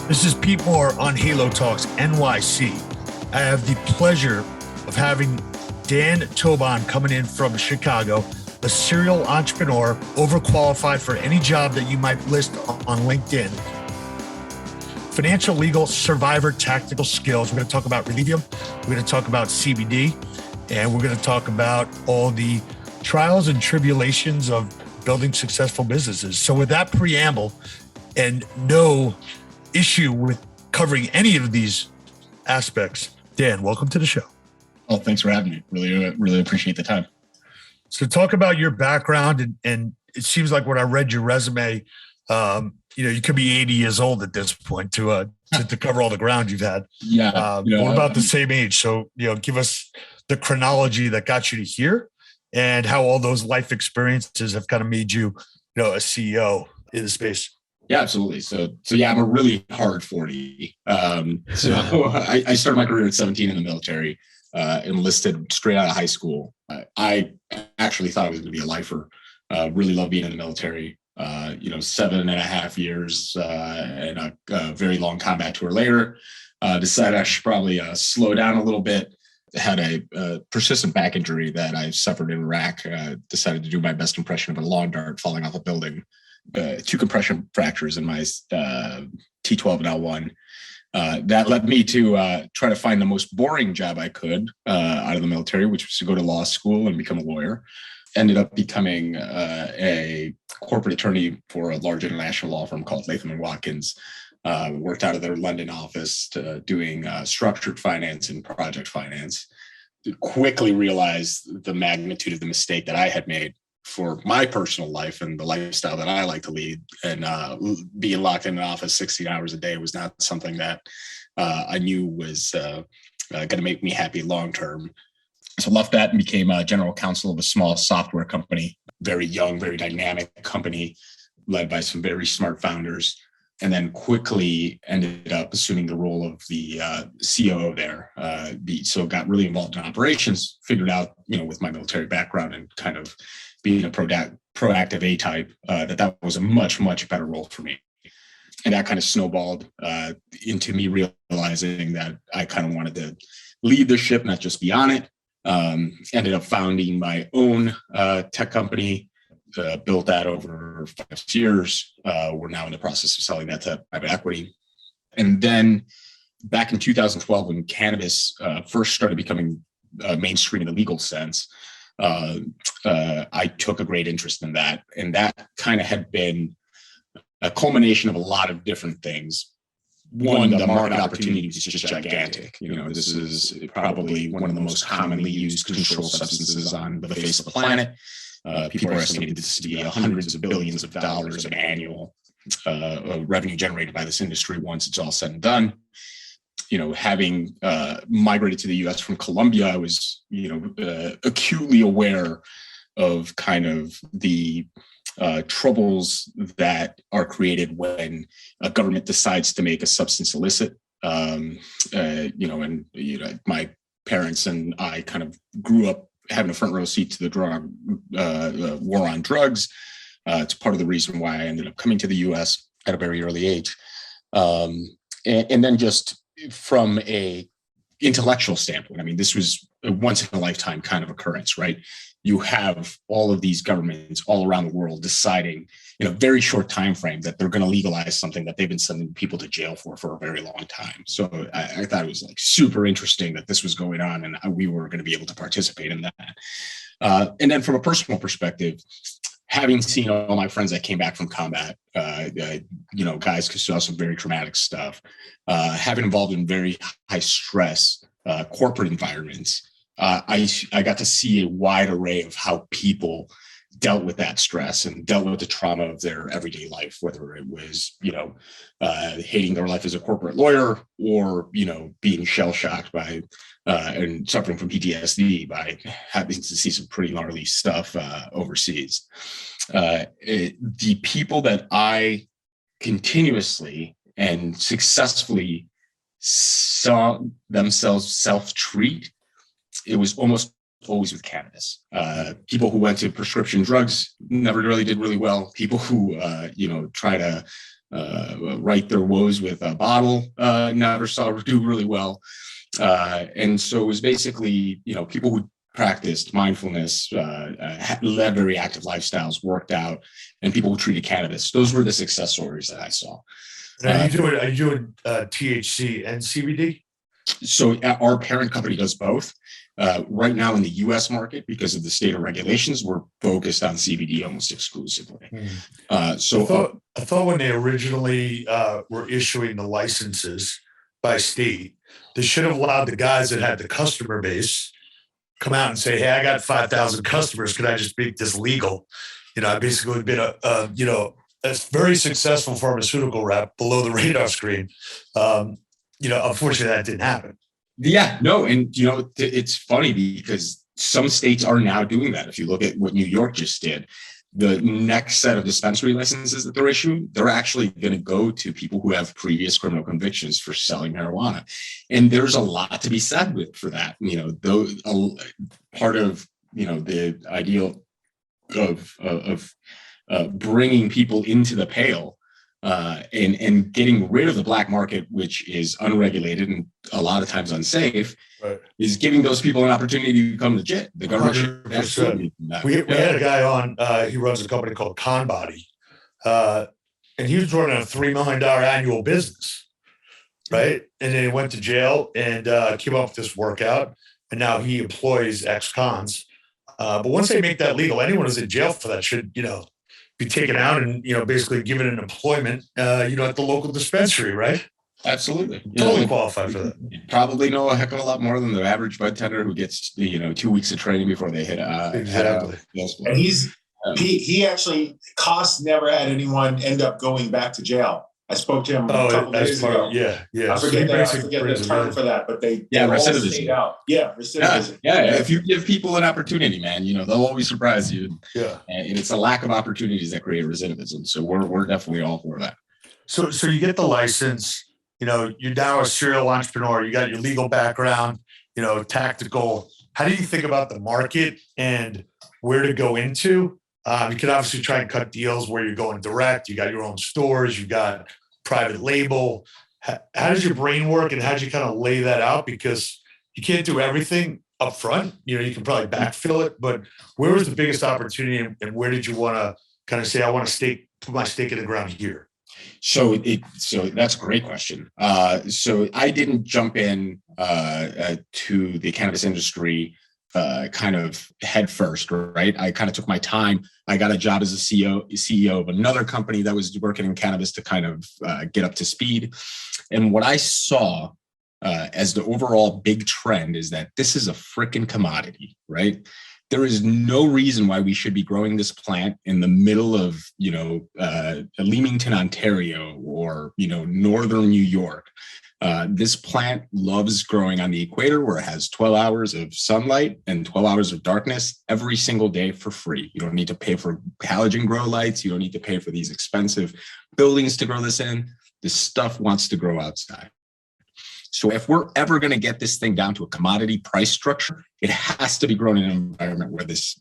This is Pete Moore on Halo Talks NYC. I have the pleasure of having Dan Tobon coming in from Chicago, a serial entrepreneur, overqualified for any job that you might list on LinkedIn. Financial, legal, survivor, tactical skills. We're going to talk about Relevium. We're going to talk about CBD, and we're going to talk about all the trials and tribulations of building successful businesses. So with that preamble and no issue with covering any of these aspects, Dan, welcome to the show. Oh, thanks for having me. Really appreciate the time. So talk about your background, and it seems like when I read your resume, you could be 80 years old at this point to cover all the ground you've had. Yeah. We're about the same age. So, give us the chronology that got you to here and how all those life experiences have kind of made you, a CEO in the space. Yeah, absolutely. So yeah, I'm a really hard 40. I started my career at 17 in the military, enlisted straight out of high school. I actually thought I was going to be a lifer. Really loved being in the military. 7.5 years and a very long combat tour later, decided I should probably slow down a little bit. Had a persistent back injury that I suffered in Iraq. Decided to do my best impression of a lawn dart falling off a building. 2 compression fractures in my T12 and L1. That led me to try to find the most boring job I could out of the military, which was to go to law school and become a lawyer. Ended up becoming a corporate attorney for a large international law firm called Latham & Watkins. Worked out of their London office doing structured finance and project finance. Quickly realized the magnitude of the mistake that I had made for my personal life and the lifestyle that I like to lead. And being locked in an office 16 hours a day was not something that I knew was going to make me happy long term. So left that and became a general counsel of a small software company, very young, very dynamic company led by some very smart founders. And then quickly ended up assuming the role of the COO there. So got really involved in operations, figured out, with my military background and kind of being a proactive A-type, that was a much, much better role for me. And that kind of snowballed into me realizing that I kind of wanted to lead the ship, not just be on it. Ended up founding my own tech company, built that over 5 years. We're now in the process of selling that to private equity. And then back in 2012, when cannabis first started becoming mainstream in the legal sense, I took a great interest in that. And that kind of had been a culmination of a lot of different things. One, the market opportunity is just gigantic. This is probably one of the most commonly used controlled substances on the face of the planet. People are estimating this to be hundreds of billions of dollars of annual revenue generated by this industry once it's all said and done. Having migrated to the U.S. from Colombia, I was, acutely aware of kind of the troubles that are created when a government decides to make a substance illicit. My parents and I kind of grew up having a front row seat to the drug war on drugs. It's part of the reason why I ended up coming to the U.S. at a very early age. And then just from a intellectual standpoint, this was a once in a lifetime kind of occurrence, right? You have all of these governments all around the world deciding in a very short time frame that they're going to legalize something that they've been sending people to jail for a very long time. So I thought it was super interesting that this was going on and we were going to be able to participate in that. And then from a personal perspective, having seen all my friends that came back from combat, guys who saw some very traumatic stuff, having involved in very high stress corporate environments, I got to see a wide array of how people dealt with that stress and dealt with the trauma of their everyday life, whether it was, hating their life as a corporate lawyer or, being shell-shocked by and suffering from PTSD by having to see some pretty gnarly stuff overseas. The people that I continuously and successfully saw themselves self-treat, it was almost always with cannabis. People who went to prescription drugs never really did really well. People who, try to right their woes with a bottle. Never saw do really well. And so it was basically, people who practiced mindfulness, led very active lifestyles, worked out, and people who treated cannabis. Those were the success stories that I saw. Are you doing THC and CBD? So our parent company does both. Right now in the U.S. market, because of the state of regulations, we're focused on CBD almost exclusively. I thought when they originally were issuing the licenses by state, they should have allowed the guys that had the customer base come out and say, "Hey, I got 5,000 customers. Could I just make this legal?" I basically been a very successful pharmaceutical rep below the radar screen. Unfortunately, that didn't happen. Yeah, no. And, it's funny because some states are now doing that. If you look at what New York just did, the next set of dispensary licenses that they're issuing, they're actually going to go to people who have previous criminal convictions for selling marijuana. And there's a lot to be said for that. Part of, the ideal of bringing people into the pale and getting rid of the black market, which is unregulated and a lot of times unsafe, right, is giving those people an opportunity to become legit. The government should absolutely do that. We had a guy on, he runs a company called Conbody, and he was running a $3 million annual business, right? And then he went to jail and came up with this workout, and now he employs ex-cons. But once they make that legal, anyone who's in jail for that should, be taken out and, basically given an employment, at the local dispensary, right? Absolutely. Totally qualified for that. You probably know a heck of a lot more than the average bud tender who gets, 2 weeks of training before they hit exactly. And he actually, costs never had anyone end up going back to jail. I spoke to him a couple days ago. Yeah. I forget the term for that, but they all stayed out. Yeah, recidivism. Yeah, if you give people an opportunity, man, they'll always surprise you. Yeah. And it's a lack of opportunities that create recidivism. So we're definitely all for that. So you get the license, you're now a serial entrepreneur, you got your legal background, tactical. How do you think about the market and where to go into? You can obviously try and cut deals where you're going direct. You got your own stores, you got private label. How does your brain work, and how do you kind of lay that out? Because you can't do everything up front. You can probably backfill it, but where was the biggest opportunity, and where did you want to kind of say, I want to put my stake in the ground here? So that's a great question. So I didn't jump in to the cannabis industry kind of head first, right? I kind of took my time. I got a job as a CEO of another company that was working in cannabis to kind of get up to speed. And what I saw as the overall big trend is that this is a freaking commodity, right? There is no reason why we should be growing this plant in the middle of, Leamington, Ontario, or, northern New York. This plant loves growing on the equator, where it has 12 hours of sunlight and 12 hours of darkness every single day for free. You don't need to pay for halogen grow lights. You don't need to pay for these expensive buildings to grow this in. This stuff wants to grow outside. So if we're ever going to get this thing down to a commodity price structure, it has to be grown in an environment where this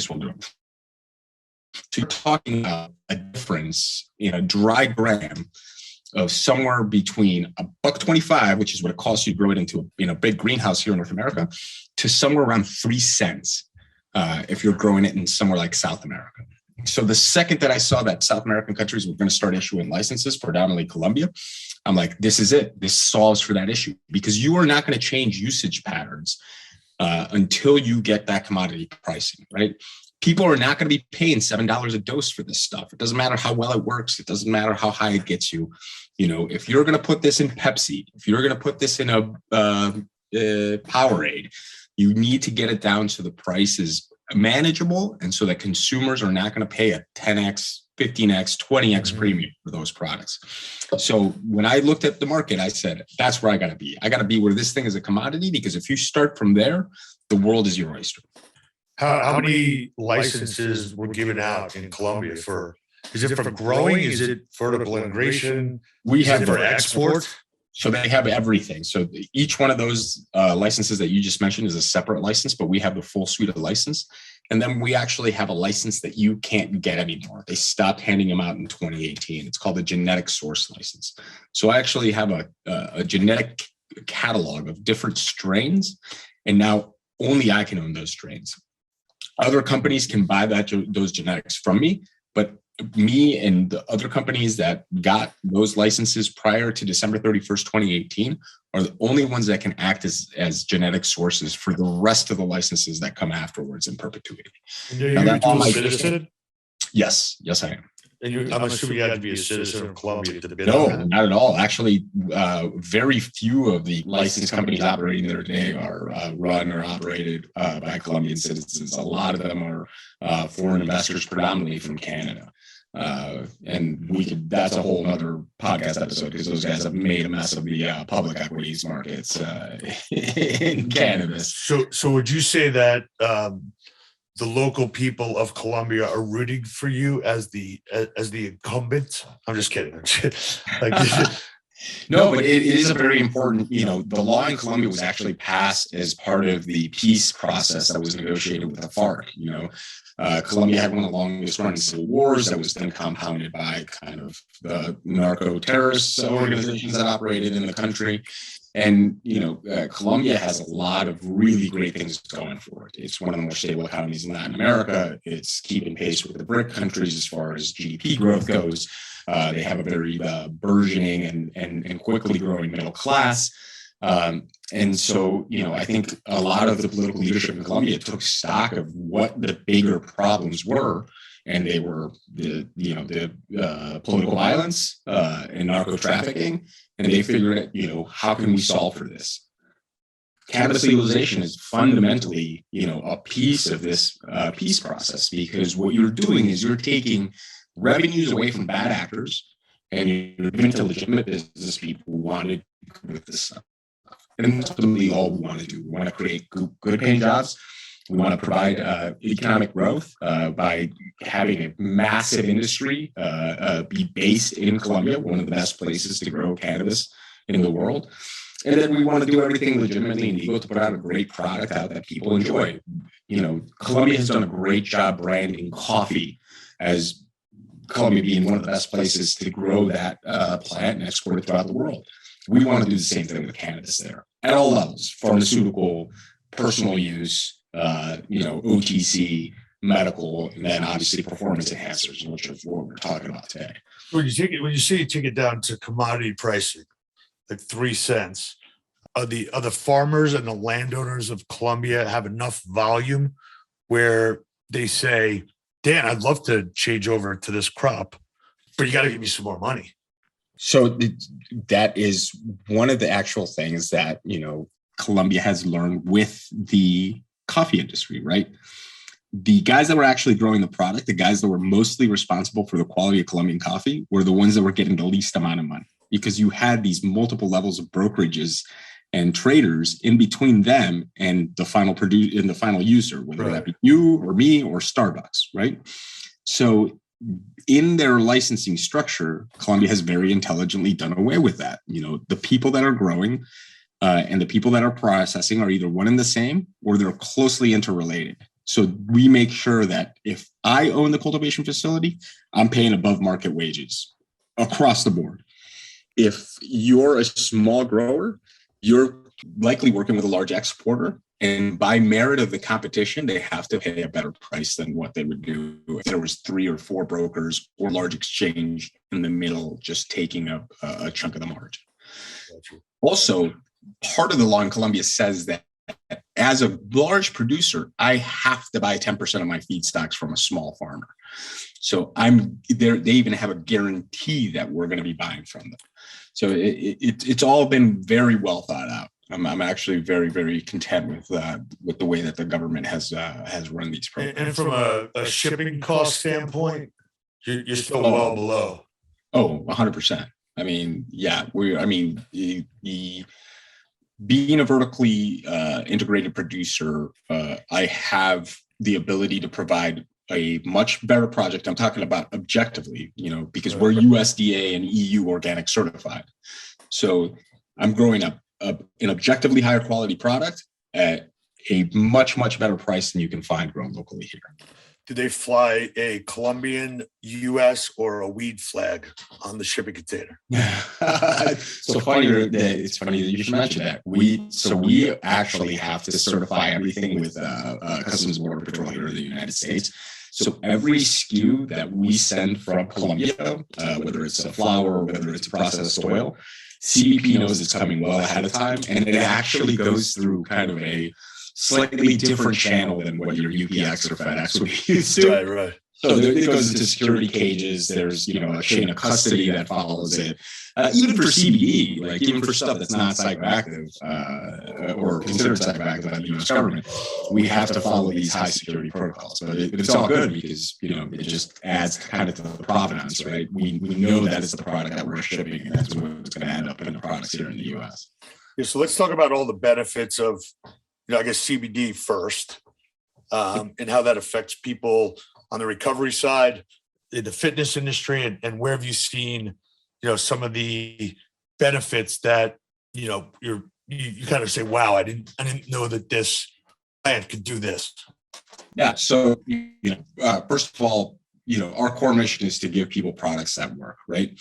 will do it. So you're talking about a difference in a dry gram of somewhere between $1.25, which is what it costs you to grow it in a big greenhouse here in North America, to somewhere around 3 cents if you're growing it in somewhere like South America. So the second that I saw that South American countries were going to start issuing licenses, predominantly Colombia, I'm like, this is it. This solves for that issue, because you are not going to change usage patterns until you get that commodity pricing, right? People are not going to be paying $7 a dose for this stuff. It doesn't matter how well it works. It doesn't matter how high it gets you. If you're going to put this in Pepsi, if you're going to put this in a Powerade, you need to get it down so the price is manageable, and so that consumers are not going to pay a 10x, 15x, 20x premium for those products. So when I looked at the market, I said, that's where I got to be. I got to be where this thing is a commodity, because if you start from there, the world is your oyster. How many licenses were given out in Colombia is it for growing? Is it vertical integration? We have for export. So they have everything. So each one of those licenses that you just mentioned is a separate license, but we have the full suite of license. And then we actually have a license that you can't get anymore. They stopped handing them out in 2018. It's called a genetic source license. So I actually have a genetic catalog of different strains, and now only I can own those strains. Other companies can buy those genetics from me, but me and the other companies that got those licenses prior to December 31st, 2018 are the only ones that can act as genetic sources for the rest of the licenses that come afterwards in perpetuity. And you're a dual citizen? Yes, I am. And I'm assuming you have to be a citizen of Colombia to bid No, on that? not at all. Actually, very few of the licensed companies operating there today are run or operated by Colombian citizens. A lot of them are foreign investors, predominantly from Canada. And that's a whole other podcast episode, because those guys have made a mess of the public equities markets in cannabis. So would you say that the local people of Colombia are rooting for you as the incumbent? I'm just kidding. No, but it is a very important, the law in Colombia was actually passed as part of the peace process that was negotiated with the FARC. Colombia had one of the longest running civil wars that was then compounded by kind of the narco terrorist organizations that operated in the country. And, Colombia has a lot of really great things going for it. It's one of the more stable economies in Latin America. It's keeping pace with the BRIC countries as far as GDP growth goes. They have a very burgeoning and quickly growing middle class. And so, I think a lot of the political leadership in Colombia took stock of what the bigger problems were. And they were the political violence and narco trafficking. And they figured out, how can we solve for this? Cannabis legalization is fundamentally, a piece of this peace process, because what you're doing is you're taking revenues away from bad actors and you're giving to legitimate business people who wanted to go with this stuff. And that's ultimately all we want to do. We want to create good paying jobs. We want to provide economic growth by having a massive industry be based in Colombia, one of the best places to grow cannabis in the world. And then we want to do everything legitimately and legal to put out a great product out that people enjoy. Colombia has done a great job branding coffee as Colombia being one of the best places to grow that plant and export it throughout the world. We want to do the same thing with cannabis there at all levels: pharmaceutical, personal use, OTC, medical, and then obviously performance enhancers, which is what we're talking about today. When you say you take it down to commodity pricing, like 3 cents, are the farmers and the landowners of Colombia have enough volume where they say, Dan, I'd love to change over to this crop, but you got to give me some more money? So that is one of the actual things that, Colombia has learned with the coffee industry, right? The guys that were actually growing the product, the guys that were mostly responsible for the quality of Colombian coffee, were the ones that were getting the least amount of money, because you had these multiple levels of brokerages and traders in between them and the final user, whether that be you or me or Starbucks, right? So in their licensing structure, Colombia has very intelligently done away with that. The people that are growing and the people that are processing are either one and the same, or they're closely interrelated. So we make sure that if I own the cultivation facility, I'm paying above market wages across the board. If you're a small grower, you're likely working with a large exporter, and by merit of the competition, they have to pay a better price than what they would do if there was 3 or 4 brokers or large exchange in the middle just taking up a chunk of the margin. Also, part of the law in Colombia says that as a large producer, I have to buy 10% of my feedstocks from a small farmer. So I'm there. They even have a guarantee that we're going to be buying from them. So it's all been very well thought out. I'm actually very, very content with the way that the government has run these programs. And from a shipping cost standpoint, you're still well below. Oh, 100%. Being a vertically integrated producer, I have the ability to provide a much better project. I'm talking about objectively, because we're USDA and EU organic certified. So I'm growing up an objectively higher quality product at a much, much better price than you can find grown locally here. Do they fly a Colombian, US, or a weed flag on the shipping container? So it's funny that you should mention that. We actually have to certify everything with Customs and Border Patrol here in the United States. So every SKU that we send from Colombia, whether it's a flower or whether it's a processed oil, CBP knows it's coming well ahead of time, and it actually goes through kind of a slightly different channel than what your UPX or FedEx would be used to. Right. So it goes into security cages. There's, a chain of custody that follows it. Even for CBD, like even for stuff that's not psychoactive or considered psychoactive by the U.S. government, we have to follow these high security protocols. But it's all good because, it just adds kind of to the provenance, right? We know that it's the product that we're shipping, and that's what's going to end up in the products here in the U.S. Yeah, so let's talk about all the benefits of, I guess CBD first, and how that affects people on the recovery side, in the fitness industry, and where have you seen, some of the benefits that, you kind of say, wow, I didn't know that this plant could do this. Yeah. So, first of all, our core mission is to give people products that work, right?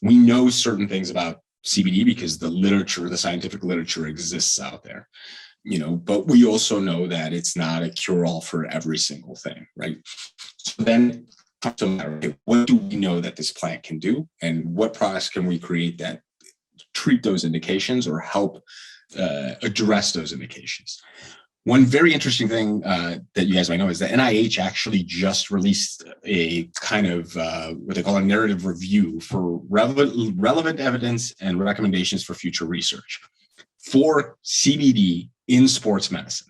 We know certain things about CBD because the scientific literature exists out there. But we also know that it's not a cure-all for every single thing, right? So then comes to matter, what do we know that this plant can do, and what products can we create that treat those indications or help address those indications? One very interesting thing that you guys might know is that NIH actually just released a kind of what they call a narrative review for relevant evidence and recommendations for future research for CBD in sports medicine.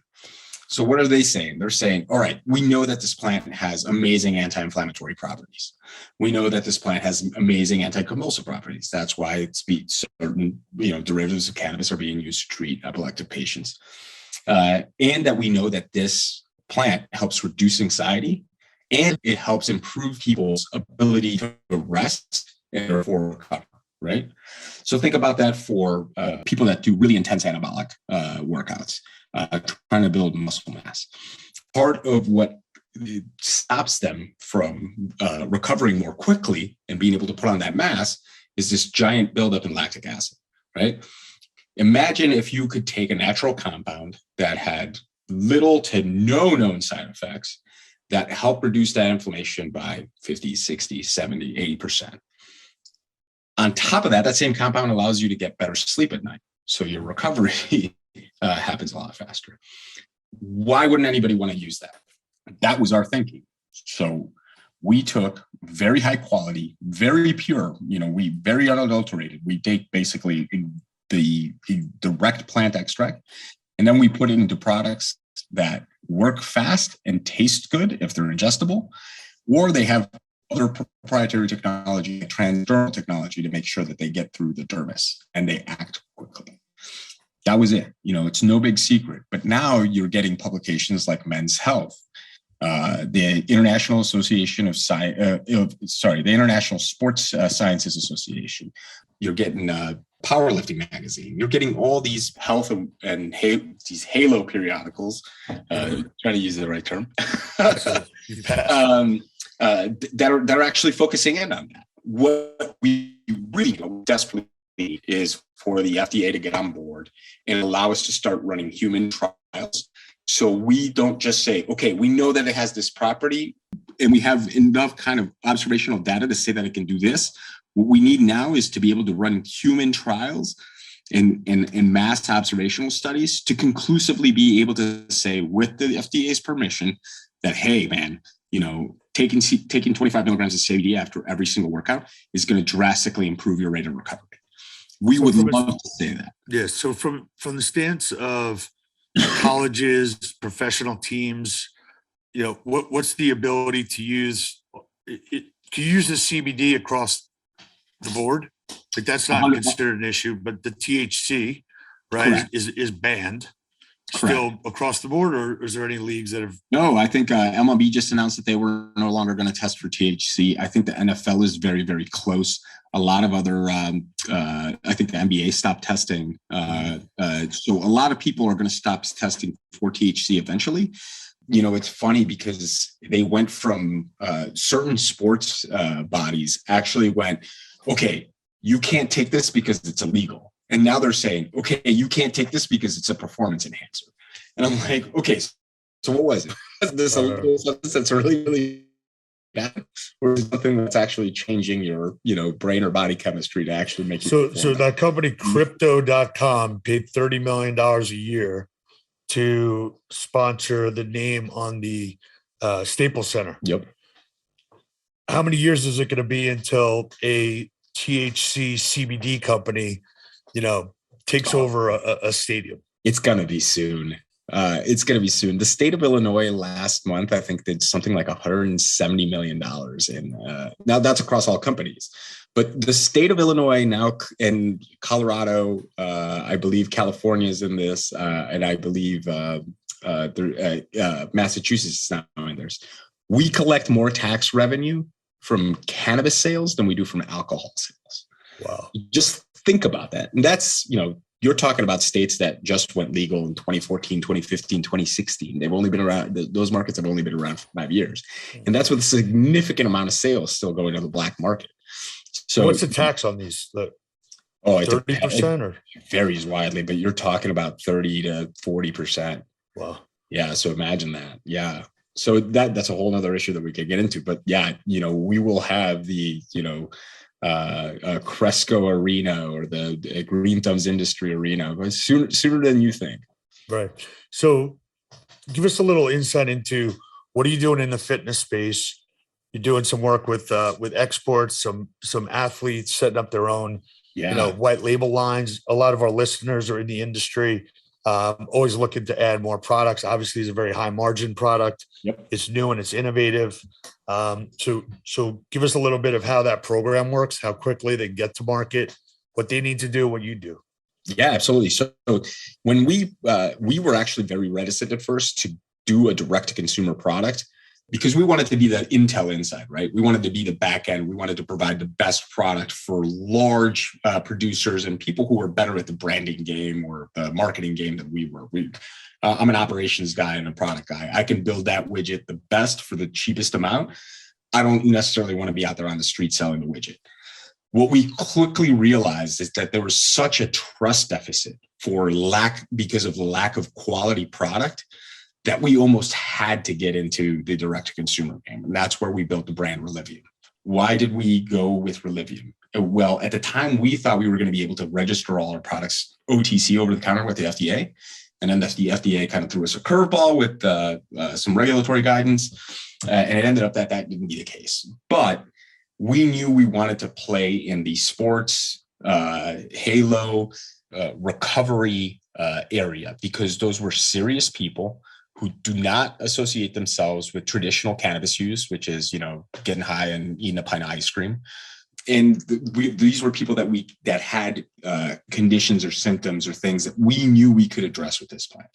So what are they saying? They're saying, all right, we know that this plant has amazing anti-inflammatory properties. We know that this plant has amazing anti-convulsive properties. That's why certain, derivatives of cannabis are being used to treat epileptic patients. And that we know that this plant helps reduce anxiety and it helps improve people's ability to rest and therefore recover. Right. So think about that for people that do really intense anabolic workouts, trying to build muscle mass. Part of what stops them from recovering more quickly and being able to put on that mass is this giant buildup in lactic acid. Right. Imagine if you could take a natural compound that had little to no known side effects that help reduce that inflammation by 50, 60, 70, 80%. On top of that, that same compound allows you to get better sleep at night. So your recovery happens a lot faster. Why wouldn't anybody want to use that? That was our thinking. So we took very high quality, very pure, we very unadulterated. We take basically the direct plant extract, and then we put it into products that work fast and taste good if they're ingestible, or they have other proprietary technology, transdermal technology, to make sure that they get through the dermis and they act quickly. That was it. It's no big secret. But now you're getting publications like Men's Health, the International Association of the International Sports Sciences Association. You're getting Powerlifting magazine. You're getting all these health and these Halo periodicals. Trying to use the right term. That are actually focusing in on that. What we really desperately need is for the FDA to get on board and allow us to start running human trials. So we don't just say, okay, we know that it has this property and we have enough kind of observational data to say that it can do this. What we need now is to be able to run human trials and mass observational studies to conclusively be able to say, with the FDA's permission, that, hey, man, taking 25 milligrams of CBD after every single workout is going to drastically improve your rate of recovery. We would love to say that. Yeah. So from the stance of colleges, professional teams, what's the ability to use it? Can you use the CBD across the board? Like that's not 100%. Considered an issue, but the THC, right, is banned. still across the board, or is there any leagues that have? No, I think MLB just announced that they were no longer going to test for THC. I think the NFL is very, very close. A lot of other, I think the NBA stopped testing. So a lot of people are going to stop testing for THC eventually. You know, it's funny because they went from certain sports bodies actually went, okay, you can't take this because it's illegal. And now they're saying, okay, you can't take this because it's a performance enhancer. And I'm like, okay, so what was it? This illegal substance that's really, really bad, or is it something that's actually changing your, brain or body chemistry to actually make you So that company crypto.com paid $30 million a year to sponsor the name on the Staples Center. Yep. How many years is it going to be until a THC CBD company, takes over a stadium? It's going to be soon. The state of Illinois last month, I think, did something like $170 million in, now that's across all companies, but the state of Illinois now, and Colorado, I believe California is in this, and I believe Massachusetts is now in theirs. We collect more tax revenue from cannabis sales than we do from alcohol sales. Wow. Just think about that. And that's, you're talking about states that just went legal in 2014, 2015, 2016. They've only been around, those markets have only been around for 5 years. And that's with a significant amount of sales still going to the black market. So what's the tax on these? 30% or? It varies widely, but you're talking about 30 to 40%. Wow. Yeah. So imagine that. Yeah. So that's a whole nother issue that we could get into, but yeah, we will have the, Cresco Arena or the Green Thumbs Industry Arena, but sooner than you think. Right. So give us a little insight into what are you doing in the fitness space? You're doing some work with exports, some athletes setting up their own, white label lines. A lot of our listeners are in the industry, always looking to add more products. Obviously, it's a very high margin product. Yep. It's new and it's innovative. So give us a little bit of how that program works, how quickly they get to market, what they need to do, what you do. Yeah, absolutely. So when we were actually very reticent at first to do a direct to consumer product, because we wanted to be the Intel inside, right? We wanted to be the back end. We wanted to provide the best product for large producers and people who were better at the branding game or the marketing game than we were. I'm an operations guy and a product guy. I can build that widget the best for the cheapest amount. I don't necessarily want to be out there on the street selling the widget. What we quickly realized is that there was such a trust deficit because of the lack of quality product that we almost had to get into the direct-to-consumer game. And that's where we built the brand Relevium. Why did we go with Relevium? Well, at the time, we thought we were going to be able to register all our products OTC over the counter with the FDA. And then the FDA kind of threw us a curveball with some regulatory guidance. And it ended up that didn't be the case. But we knew we wanted to play in the sports, halo, recovery area, because those were serious people who do not associate themselves with traditional cannabis use, which is, getting high and eating a pint of ice cream. And these were people that had conditions or symptoms or things that we knew we could address with this plant.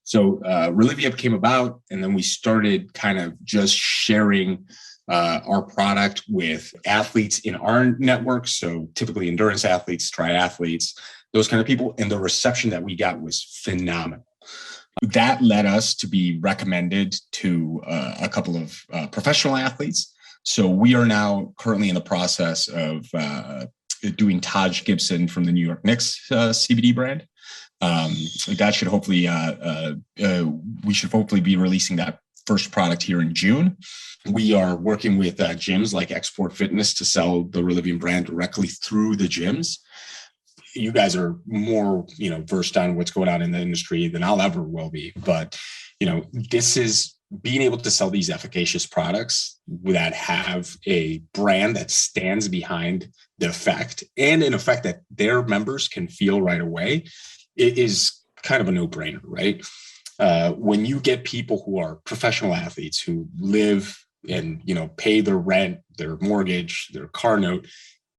So Relevium came about, and then we started kind of just sharing our product with athletes in our network. So typically endurance athletes, triathletes, those kind of people. And the reception that we got was phenomenal. That led us to be recommended to a couple of professional athletes. So we are now currently in the process of doing Taj Gibson from the New York Knicks CBD brand. That should hopefully, we should hopefully be releasing that first product here in June. We are working with gyms like Export Fitness to sell the Relevium brand directly through the gyms. You guys are more, versed on what's going on in the industry than I'll ever will be. But, this is being able to sell these efficacious products that have a brand that stands behind the effect, and an effect that their members can feel right away. It is kind of a no-brainer, right? When you get people who are professional athletes who live and, pay their rent, their mortgage, their car note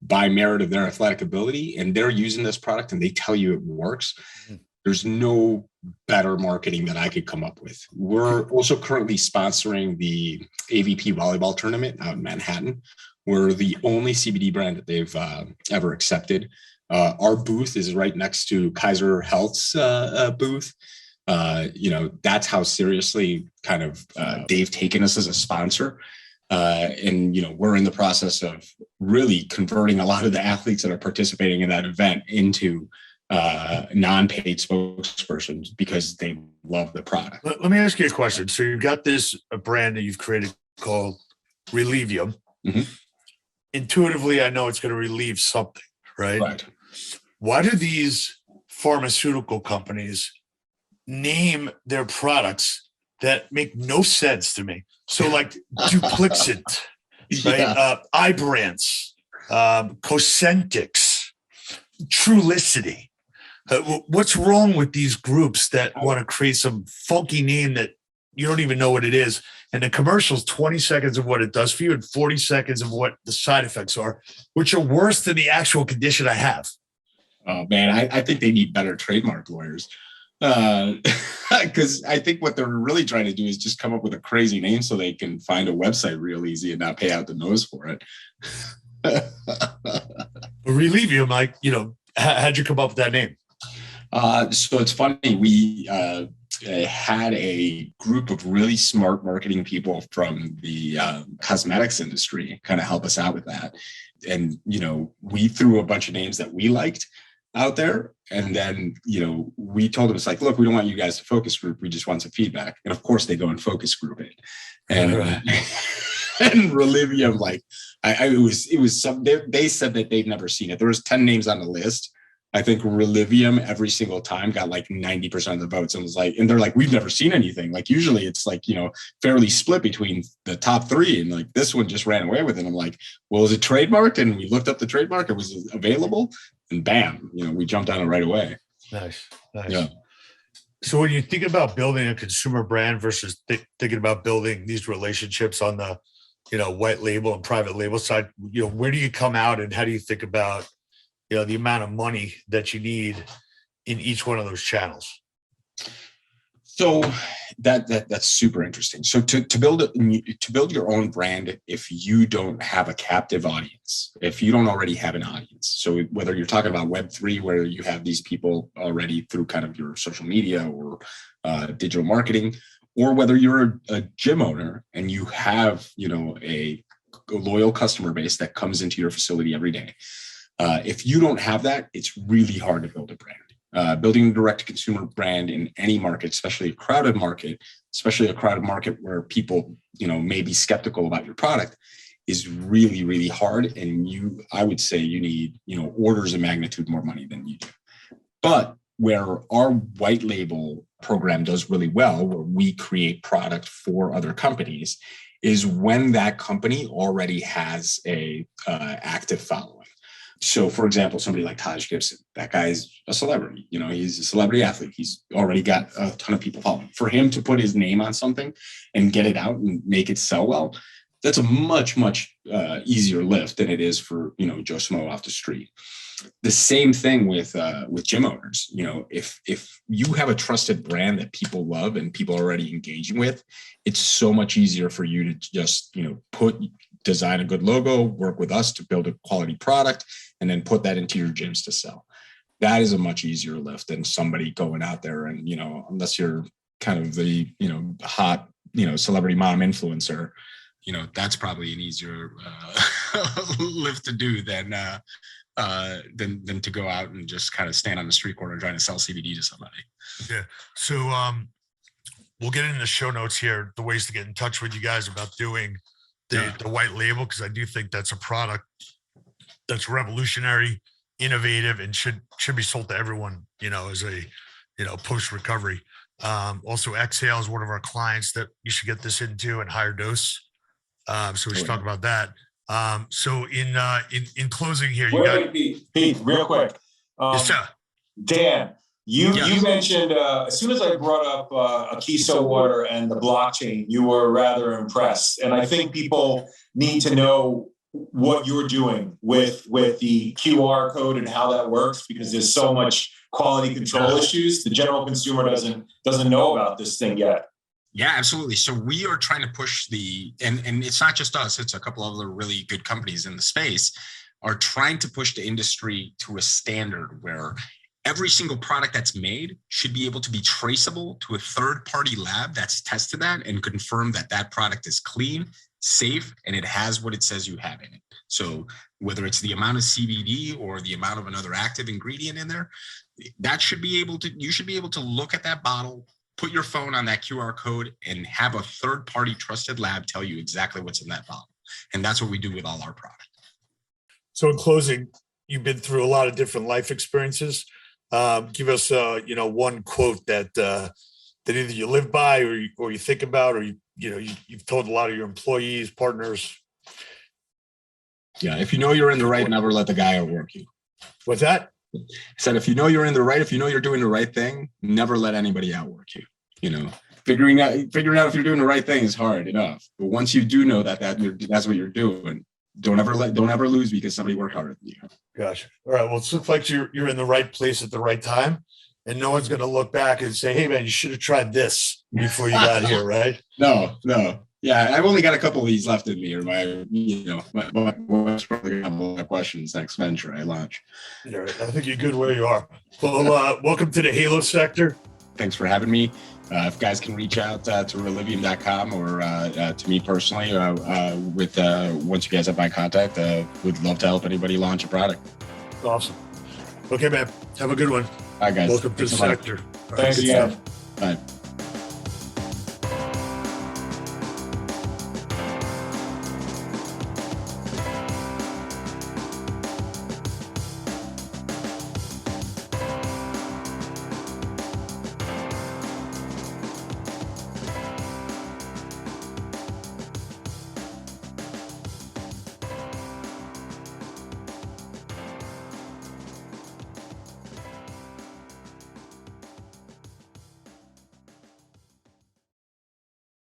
by merit of their athletic ability, and they're using this product and they tell you it works, There's no better marketing that I could come up with. We're also currently sponsoring the AVP volleyball tournament out in Manhattan. We're the only CBD brand that they've ever accepted. Our booth is right next to Kaiser Health's booth. That's how seriously kind of they've taken us as a sponsor. And we're in the process of really converting a lot of the athletes that are participating in that event into non-paid spokespersons because they love the product. Let me ask you a question. So you've got this brand that you've created called Relevium. Mm-hmm. Intuitively, I know it's going to relieve something, right? Right. Why do these pharmaceutical companies name their products that make no sense to me? So like Duplicit, right? Ibrance, Cosentix, Trulicity. What's wrong with these groups that want to create some funky name that you don't even know what it is? And the commercial's 20 seconds of what it does for you and 40 seconds of what the side effects are, which are worse than the actual condition I have. Oh, man, I think they need better trademark lawyers. Because I think what they're really trying to do is just come up with a crazy name so they can find a website real easy and not pay out the nose for it. Relevium, like, how'd you come up with that name? So it's funny. We had a group of really smart marketing people from the cosmetics industry kind of help us out with that. And, we threw a bunch of names that we liked out there. And then, we told them, it's like, look, we don't want you guys to focus group. We just want some feedback. And of course they go and focus group it. And, and Relevium, like, it was some, they said that they've never seen it. There was 10 names on the list. I think Relevium every single time got like 90% of the votes, and was like, and they're like, we've never seen anything. Like usually it's like, fairly split between the top three, and like this one just ran away with it. I'm like, well, is it trademarked? And we looked up the trademark, it was available, and bam, we jumped on it right away. Nice. Yeah. So when you think about building a consumer brand versus thinking about building these relationships on the, white label and private label side, where do you come out, and how do you think about the amount of money that you need in each one of those channels? So that's super interesting. So to build your own brand, if you don't have a captive audience, if you don't already have an audience, so whether you're talking about Web3, where you have these people already through kind of your social media or digital marketing, or whether you're a gym owner and you have, a loyal customer base that comes into your facility every day. If you don't have that, it's really hard to build a brand. Building a direct-to-consumer brand in any market, especially a crowded market where people, may be skeptical about your product, is really, really hard. And I would say you need, orders of magnitude more money than you do. But where our white label program does really well, where we create product for other companies, is when that company already has a active following. So, for example, somebody like Taj Gibson, that guy's a celebrity. He's a celebrity athlete. He's already got a ton of people following. For him to put his name on something and get it out and make it sell well, that's a much, much easier lift than it is for, Joe Smo off the street. The same thing with gym owners. If you have a trusted brand that people love and people are already engaging with, it's so much easier for you to just, design a good logo, work with us to build a quality product, and then put that into your gyms to sell. That is a much easier lift than somebody going out there and, unless you're kind of the, hot, celebrity mom influencer, that's probably an easier lift to do than to go out and just kind of stand on the street corner trying to sell CBD to somebody. Yeah. So we'll get in the show notes here, the ways to get in touch with you guys about doing the white label, because I do think that's a product that's revolutionary, innovative, and should be sold to everyone, as a, post recovery. Also, Exhale is one of our clients that you should get this into, and Higher Dose. So we should talk about that. So in closing here, Pete, real quick. Yes, sir. Dan, you mentioned as soon as I brought up Akiso water and the blockchain, you were rather impressed. And I think people need to know what you're doing with the QR code and how that works, because there's so much quality control issues. The general consumer doesn't know about this thing yet. Yeah, absolutely. So we are trying to push and it's not just us, it's a couple of other really good companies in the space are trying to push the industry to a standard where every single product that's made should be able to be traceable to a third-party lab that's tested that and confirm that that product is clean, safe, and it has what it says you have in it. So whether it's the amount of CBD or the amount of another active ingredient in there, you should be able to look at that bottle, put your phone on that QR code, and have a third-party trusted lab tell you exactly what's in that bottle. And that's what we do with all our products. So in closing, you've been through a lot of different life experiences. Give us, one quote that either you live by or you think about, or you've told a lot of your employees, partners. Yeah, if you know you're in the right, never let the guy outwork you. What's that? I said, if you know you're in the right, if you know you're doing the right thing, never let anybody outwork you. Figuring out if you're doing the right thing is hard enough. But once you do know that's what you're doing, don't ever lose because somebody worked harder than you. Gotcha. All right. Well, it looks like you're in the right place at the right time, and no one's going to look back and say, "Hey, man, you should have tried this before you got here," right? No. Yeah, I've only got a couple of these left in me, or my wife's probably gonna have a lot of questions next venture I launch. All right. I think you're good where you are. Well, welcome to the Halo sector. Thanks for having me. If guys can reach out to Relevium.com or to me personally, once you guys have my contact, would love to help anybody launch a product. Awesome. Okay, man. Have a good one. All right, guys. Welcome to the sector. Thanks again. Bye.